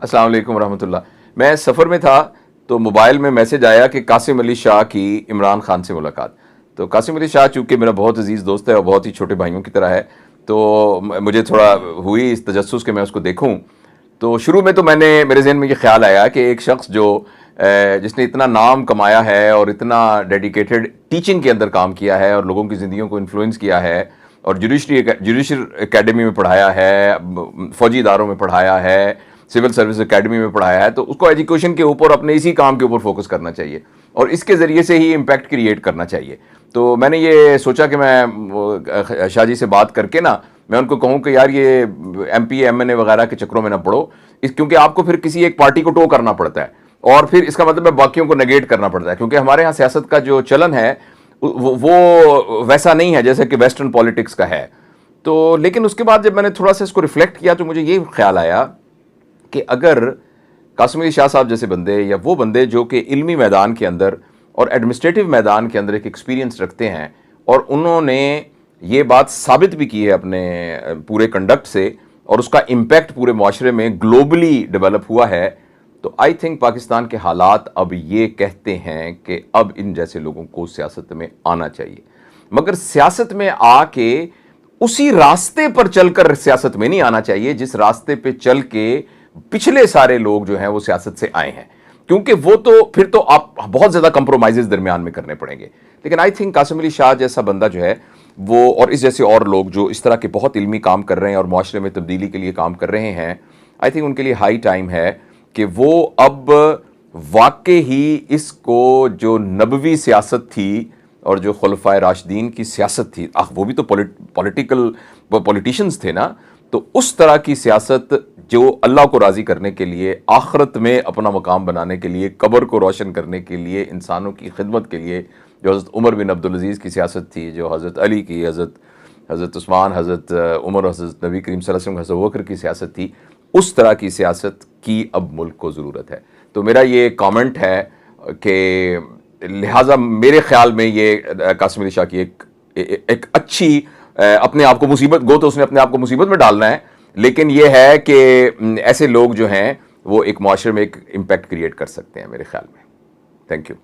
अस्सलाम वालेकुम रहमतुल्लाह। मैं सफ़र में था तो मोबाइल में मैसेज आया कि कासिम अली शाह की इमरान खान से मुलाकात। तो कासिम अली शाह चूँकि मेरा बहुत अजीज़ दोस्त है और बहुत ही छोटे भाइयों की तरह है, तो मुझे थोड़ा हुई इस तजस्सुस कि मैं उसको देखूं। तो शुरू में तो मेरे जहन में ये ख्याल आया कि एक शख्स जो जिसने इतना नाम कमाया है और इतना डेडिकेटेड टीचिंग के अंदर काम किया है और लोगों की ज़िंदगियों को इन्फ्लुएंस किया है और जुडिशरी एकेडमी में पढ़ाया है, फ़ौजी इदारों में पढ़ाया है, सिविल सर्विस एकेडमी में पढ़ाया है, तो उसको एजुकेशन के ऊपर अपने इसी काम के ऊपर फोकस करना चाहिए और इसके ज़रिए से ही इम्पैक्ट क्रिएट करना चाहिए। तो मैंने ये सोचा कि मैं शाह जी से बात करके ना मैं उनको कहूँ कि यार ये MP MNA वगैरह के चक्रों में ना पड़ो, क्योंकि आपको फिर किसी एक पार्टी को टो करना पड़ता है और फिर इसका मतलब है बाकियों को नेगेट करना पड़ता है, क्योंकि हमारे यहाँ सियासत का जो चलन है वो वैसा नहीं है जैसे कि वेस्टर्न पॉलिटिक्स का है। तो लेकिन उसके बाद जब मैंने थोड़ा सा इसको रिफ्लेक्ट किया तो मुझे ये ख्याल आया कि अगर कासिम अली शाह साहब जैसे बंदे या वो बंदे जो कि इल्मी मैदान के अंदर और एडमिनिस्ट्रेटिव मैदान के अंदर एक एक्सपीरियंस रखते हैं और उन्होंने ये बात साबित भी की है अपने पूरे कंडक्ट से और उसका इम्पैक्ट पूरे माशरे में ग्लोबली डेवलप हुआ है, तो आई थिंक पाकिस्तान के हालात अब ये कहते हैं कि अब इन जैसे लोगों को सियासत में आना चाहिए। मगर सियासत में आके उसी रास्ते पर चलकर सियासत में नहीं आना चाहिए जिस रास्ते पे चल के पिछले सारे लोग जो हैं वो सियासत से आए हैं, क्योंकि वो तो फिर तो आप बहुत ज़्यादा कंप्रोमाइज़ दरमियान में करने पड़ेंगे। लेकिन आई थिंक कासिम अली शाह जैसा बंदा जो है वो और इस जैसे और लोग जो इस तरह के बहुत इल्मी काम कर रहे हैं और माशरे में तब्दीली के लिए काम कर रहे हैं, आई थिंक उनके लिए हाई टाइम है कि वो अब वाकई ही इसको जो नबवी सियासत थी और जो खुलफाए राशिदीन की सियासत थी, वो भी तो पॉलिटिशियंस थे ना, तो उस तरह की सियासत जो अल्लाह को राज़ी करने के लिए, आखिरत में अपना मकाम बनाने के लिए, कब्र को रोशन करने के लिए, इंसानों की खिदमत के लिए, जो हज़रत उमर बिन अब्दुल अज़ीज़ की सियासत थी, जो हज़रत अली की, हज़रत उस्मान, हज़रत उमर, हज़रत नबी करीम सल्लल्लाहु अलैहि वसल्लम, हज़रत बकर की सियासत थी, उस तरह की सियासत की अब मुल्क को ज़रूरत है। तो मेरा ये कमेंट है कि लिहाजा मेरे ख्याल में ये कासिम अली शाह की एक अच्छी अपने आप को मुसीबत गो तो उसने अपने आप को मुसीबत में डालना है, लेकिन ये है कि ऐसे लोग जो हैं वो एक माशरे में एक इम्पैक्ट क्रिएट कर सकते हैं मेरे ख्याल में। Thank you.